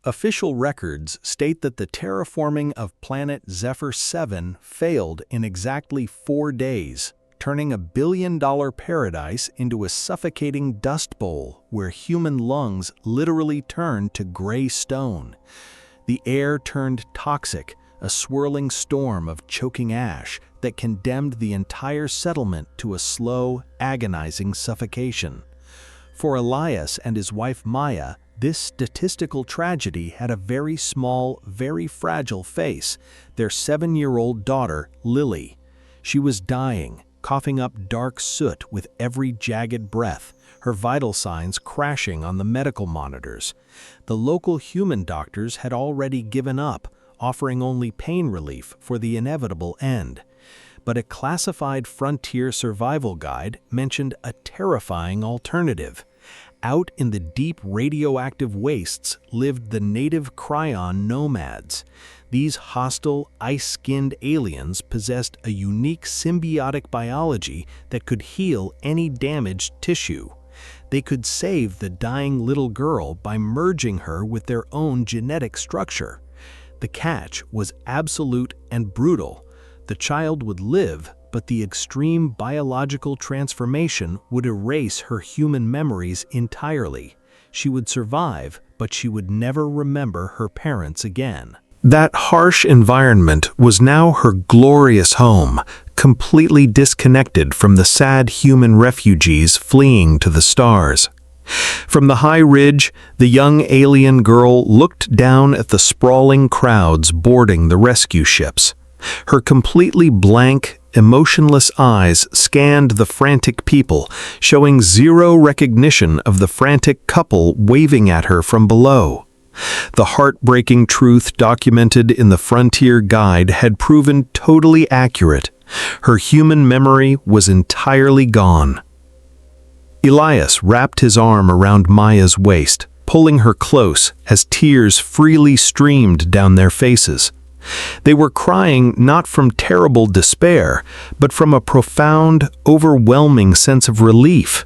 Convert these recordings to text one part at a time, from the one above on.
Official records state that the terraforming of planet Zephyr 7 failed in exactly 4 days, turning a billion-dollar paradise into a suffocating dust bowl where human lungs literally turned to gray stone. The air turned toxic, a swirling storm of choking ash that condemned the entire settlement to a slow, agonizing suffocation. For Elias and his wife Maya, this statistical tragedy had a very small, very fragile face, their 7-year-old daughter, Lily. She was dying, coughing up dark soot with every jagged breath, her vital signs crashing on the medical monitors. The local human doctors had already given up, offering only pain relief for the inevitable end. But a classified frontier survival guide mentioned a terrifying alternative. Out in the deep radioactive wastes lived the native Cryon nomads. These hostile, ice-skinned aliens possessed a unique symbiotic biology that could heal any damaged tissue. They could save the dying little girl by merging her with their own genetic structure. The catch was absolute and brutal. The child would live, but the extreme biological transformation would erase her human memories entirely. She would survive, but she would never remember her parents again. That harsh environment was now her glorious home, completely disconnected from the sad human refugees fleeing to the stars. From the high ridge, the young alien girl looked down at the sprawling crowds boarding the rescue ships. Her completely blank, emotionless eyes scanned the frantic people, showing zero recognition of the frantic couple waving at her from below. The heartbreaking truth documented in the Frontier Guide had proven totally accurate. Her human memory was entirely gone. Elias wrapped his arm around Maya's waist, pulling her close as tears freely streamed down their faces. They were crying not from terrible despair, but from a profound, overwhelming sense of relief.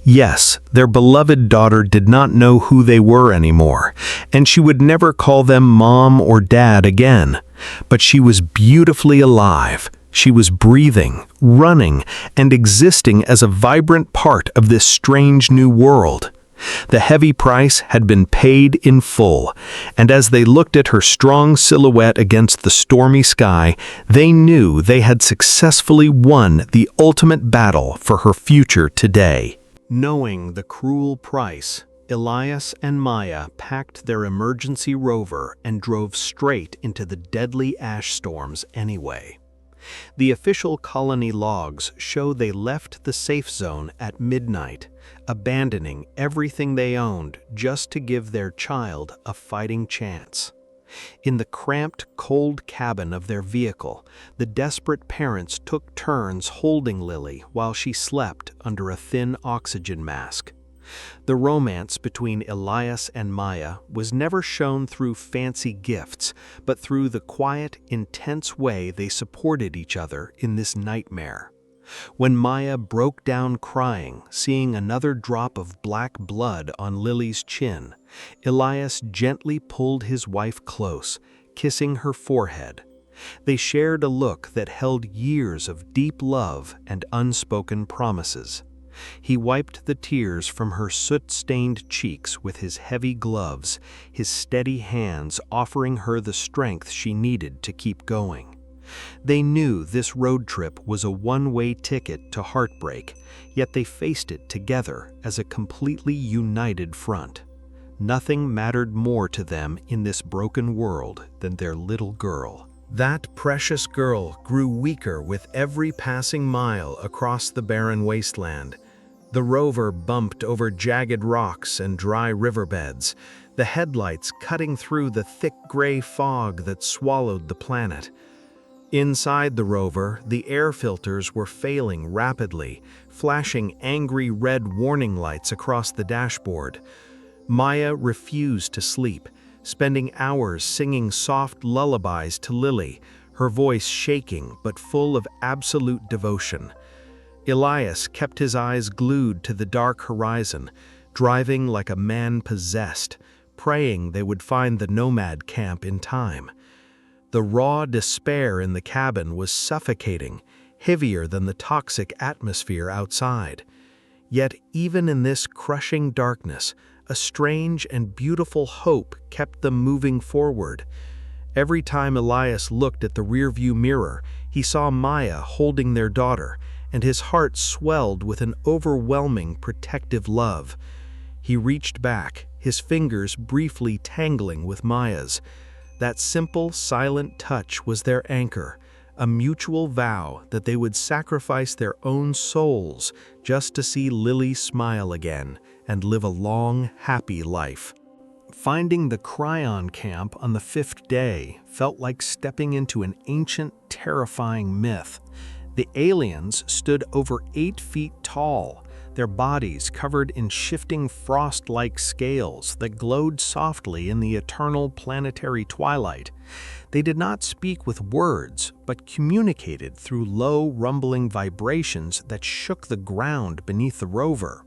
Yes, their beloved daughter did not know who they were anymore, and she would never call them mom or dad again. But she was beautifully alive. She was breathing, running, and existing as a vibrant part of this strange new world. The heavy price had been paid in full, and as they looked at her strong silhouette against the stormy sky, they knew they had successfully won the ultimate battle for her future today. Knowing the cruel price, Elias and Maya packed their emergency rover and drove straight into the deadly ash storms anyway. The official colony logs show they left the safe zone at midnight, abandoning everything they owned just to give their child a fighting chance. In the cramped, cold cabin of their vehicle, the desperate parents took turns holding Lily while she slept under a thin oxygen mask. The romance between Elias and Maya was never shown through fancy gifts, but through the quiet, intense way they supported each other in this nightmare. When Maya broke down crying, seeing another drop of black blood on Lily's chin, Elias gently pulled his wife close, kissing her forehead. They shared a look that held years of deep love and unspoken promises. He wiped the tears from her soot-stained cheeks with his heavy gloves, his steady hands offering her the strength she needed to keep going. They knew this road trip was a one-way ticket to heartbreak, yet they faced it together as a completely united front. Nothing mattered more to them in this broken world than their little girl. That precious girl grew weaker with every passing mile across the barren wasteland. The rover bumped over jagged rocks and dry riverbeds, the headlights cutting through the thick gray fog that swallowed the planet. Inside the rover, the air filters were failing rapidly, flashing angry red warning lights across the dashboard. Maya refused to sleep, spending hours singing soft lullabies to Lily, her voice shaking but full of absolute devotion. Elias kept his eyes glued to the dark horizon, driving like a man possessed, praying they would find the nomad camp in time. The raw despair in the cabin was suffocating, heavier than the toxic atmosphere outside. Yet even in this crushing darkness, a strange and beautiful hope kept them moving forward. Every time Elias looked at the rearview mirror, he saw Maya holding their daughter, and his heart swelled with an overwhelming protective love. He reached back, his fingers briefly tangling with Maya's. That simple, silent touch was their anchor, a mutual vow that they would sacrifice their own souls just to see Lily smile again and live a long, happy life. Finding the Cryon camp on the 5th day felt like stepping into an ancient, terrifying myth. The aliens stood over 8 feet tall, their bodies covered in shifting frost-like scales that glowed softly in the eternal planetary twilight. They did not speak with words, but communicated through low, rumbling vibrations that shook the ground beneath the rover.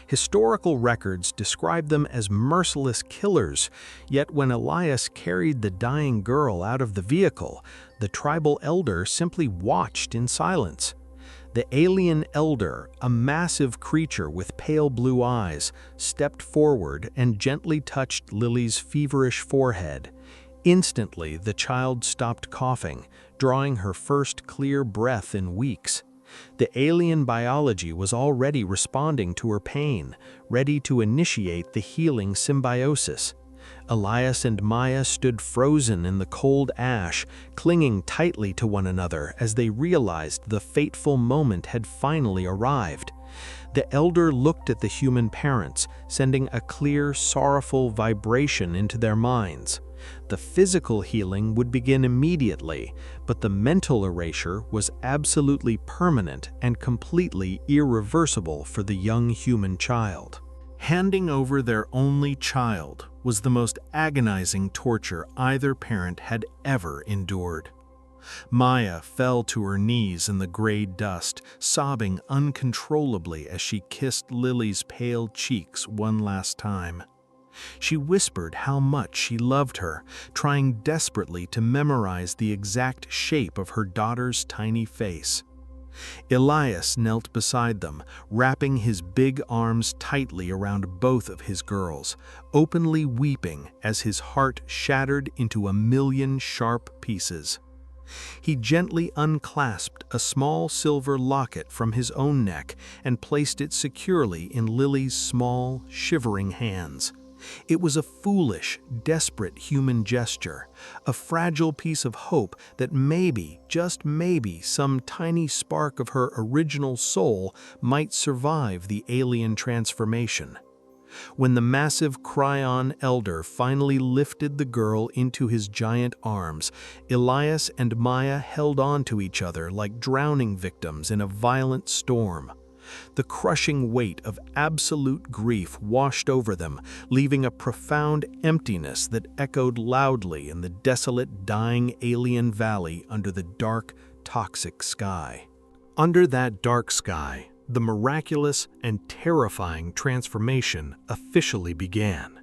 Historical records describe them as merciless killers, yet when Elias carried the dying girl out of the vehicle, the tribal elder simply watched in silence. The alien elder, a massive creature with pale blue eyes, stepped forward and gently touched Lily's feverish forehead. Instantly, the child stopped coughing, drawing her first clear breath in weeks. The alien biology was already responding to her pain, ready to initiate the healing symbiosis. Elias and Maya stood frozen in the cold ash, clinging tightly to one another as they realized the fateful moment had finally arrived. The elder looked at the human parents, sending a clear, sorrowful vibration into their minds. The physical healing would begin immediately, but the mental erasure was absolutely permanent and completely irreversible for the young human child. Handing over their only child was the most agonizing torture either parent had ever endured. Maya fell to her knees in the gray dust, sobbing uncontrollably as she kissed Lily's pale cheeks one last time. She whispered how much she loved her, trying desperately to memorize the exact shape of her daughter's tiny face. Elias knelt beside them, wrapping his big arms tightly around both of his girls, openly weeping as his heart shattered into a million sharp pieces. He gently unclasped a small silver locket from his own neck and placed it securely in Lily's small, shivering hands. It was a foolish, desperate human gesture, a fragile piece of hope that maybe, just maybe, some tiny spark of her original soul might survive the alien transformation. When the massive Cryon elder finally lifted the girl into his giant arms, Elias and Maya held on to each other like drowning victims in a violent storm. The crushing weight of absolute grief washed over them, leaving a profound emptiness that echoed loudly in the desolate, dying alien valley under the dark, toxic sky. Under that dark sky, the miraculous and terrifying transformation officially began.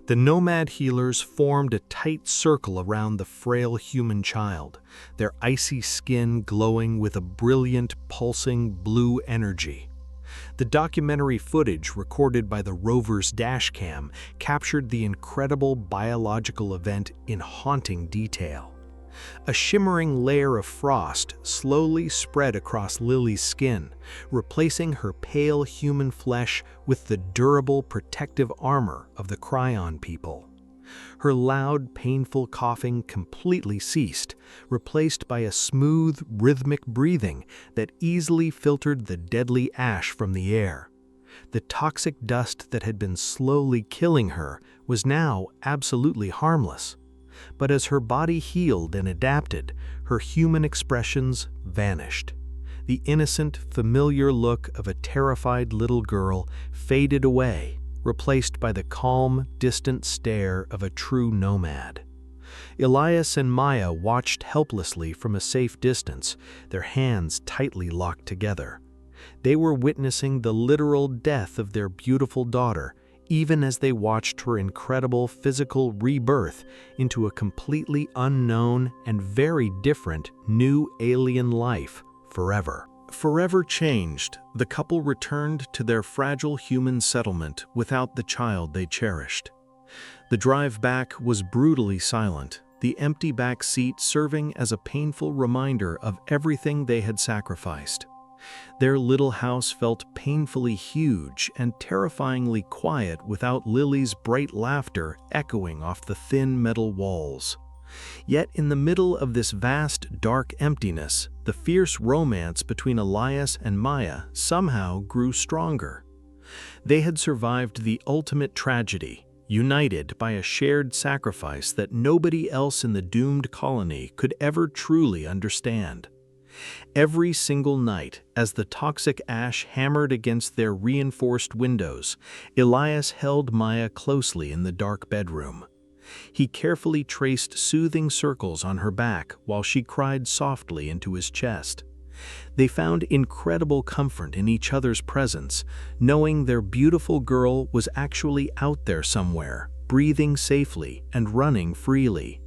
The nomad healers formed a tight circle around the frail human child, their icy skin glowing with a brilliant, pulsing blue energy. The documentary footage recorded by the rover's dashcam captured the incredible biological event in haunting detail. A shimmering layer of frost slowly spread across Lily's skin, replacing her pale human flesh with the durable protective armor of the Cryon people. Her loud, painful coughing completely ceased, replaced by a smooth, rhythmic breathing that easily filtered the deadly ash from the air. The toxic dust that had been slowly killing her was now absolutely harmless. But as her body healed and adapted, her human expressions vanished. The innocent, familiar look of a terrified little girl faded away, replaced by the calm, distant stare of a true nomad. Elias and Maya watched helplessly from a safe distance, their hands tightly locked together. They were witnessing the literal death of their beautiful daughter, even as they watched her incredible physical rebirth into a completely unknown and very different new alien life forever. Forever changed, the couple returned to their fragile human settlement without the child they cherished. The drive back was brutally silent, the empty back seat serving as a painful reminder of everything they had sacrificed. Their little house felt painfully huge and terrifyingly quiet without Lily's bright laughter echoing off the thin metal walls. Yet in the middle of this vast, dark emptiness, the fierce romance between Elias and Maya somehow grew stronger. They had survived the ultimate tragedy, united by a shared sacrifice that nobody else in the doomed colony could ever truly understand. Every single night, as the toxic ash hammered against their reinforced windows, Elias held Maya closely in the dark bedroom. He carefully traced soothing circles on her back while she cried softly into his chest. They found incredible comfort in each other's presence, knowing their beautiful girl was actually out there somewhere, breathing safely and running freely.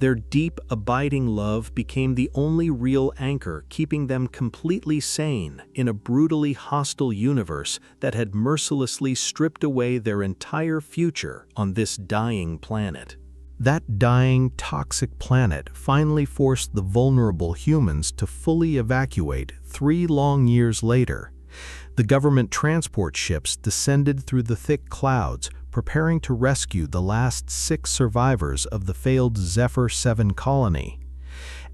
Their deep, abiding love became the only real anchor keeping them completely sane in a brutally hostile universe that had mercilessly stripped away their entire future on this dying planet. That dying, toxic planet finally forced the vulnerable humans to fully evacuate 3 long years later. The government transport ships descended through the thick clouds, preparing to rescue the last 6 survivors of the failed Zephyr 7 colony.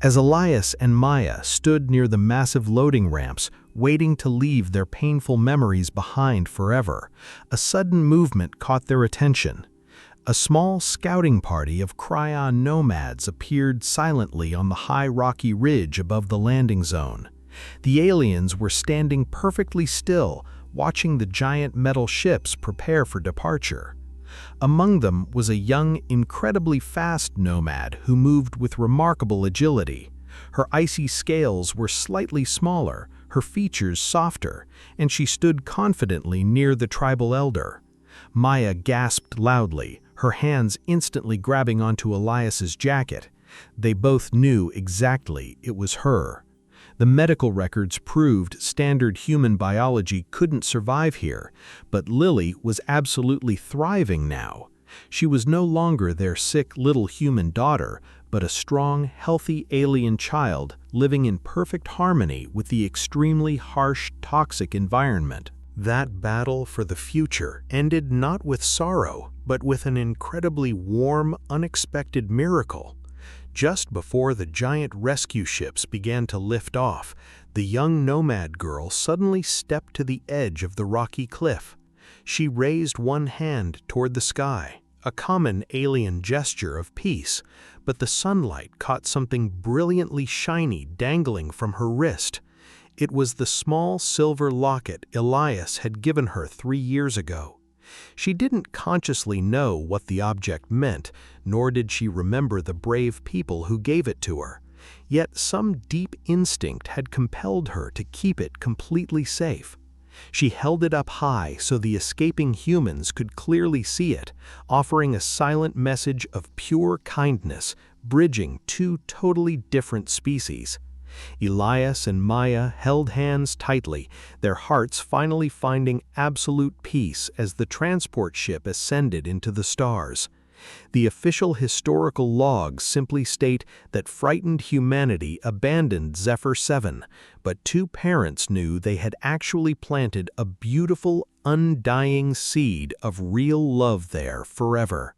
As Elias and Maya stood near the massive loading ramps, waiting to leave their painful memories behind forever, a sudden movement caught their attention. A small scouting party of Cryon nomads appeared silently on the high rocky ridge above the landing zone. The aliens were standing perfectly still, watching the giant metal ships prepare for departure. Among them was a young, incredibly fast nomad who moved with remarkable agility. Her icy scales were slightly smaller, her features softer, and she stood confidently near the tribal elder. Maya gasped loudly, her hands instantly grabbing onto Elias's jacket. They both knew exactly it was her. The medical records proved standard human biology couldn't survive here, but Lily was absolutely thriving now. She was no longer their sick little human daughter, but a strong, healthy alien child living in perfect harmony with the extremely harsh, toxic environment. That battle for the future ended not with sorrow, but with an incredibly warm, unexpected miracle. Just before the giant rescue ships began to lift off, the young nomad girl suddenly stepped to the edge of the rocky cliff. She raised one hand toward the sky, a common alien gesture of peace, but the sunlight caught something brilliantly shiny dangling from her wrist. It was the small silver locket Elias had given her 3 years ago. She didn't consciously know what the object meant, nor did she remember the brave people who gave it to her. Yet some deep instinct had compelled her to keep it completely safe. She held it up high so the escaping humans could clearly see it, offering a silent message of pure kindness, bridging 2 totally different species. Elias and Maya held hands tightly, their hearts finally finding absolute peace as the transport ship ascended into the stars. The official historical logs simply state that frightened humanity abandoned Zephyr 7, but 2 parents knew they had actually planted a beautiful, undying seed of real love there forever.